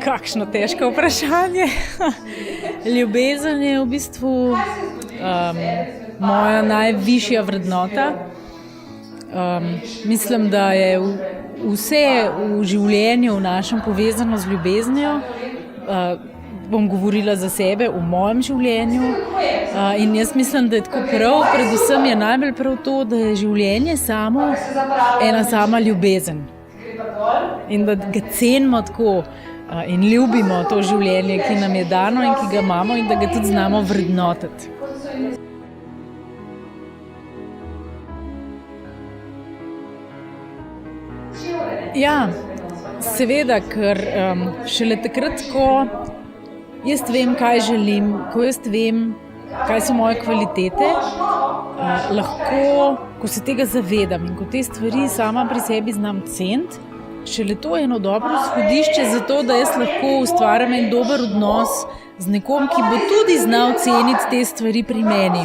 Kakšno težko vprašanje. Ljubezen je v bistvu moja najvišja vrednota. Mislim, da je vse v življenju v našem povezano z ljubeznijo. Bom govorila za sebe v mojem življenju in jaz mislim, da je tako prav, predvsem je najbolj prav to, da je življenje samo ena sama ljubezen in da ga cenimo tako in ljubimo to življenje, ki nam je dano in ki ga imamo in da ga tudi znamo vrednotiti. Ja, seveda, ker šele takrat, ko jaz vem, kaj želim, ko jaz vem, kaj so moje kvalitete, lahko, ko se tega zavedam in ko te stvari sama pri sebi znam ceniti, šele to je eno dobro izhodišče za to, da jaz lahko ustvarim en dober odnos z nekom, ki bo tudi znal ceniti te stvari pri meni.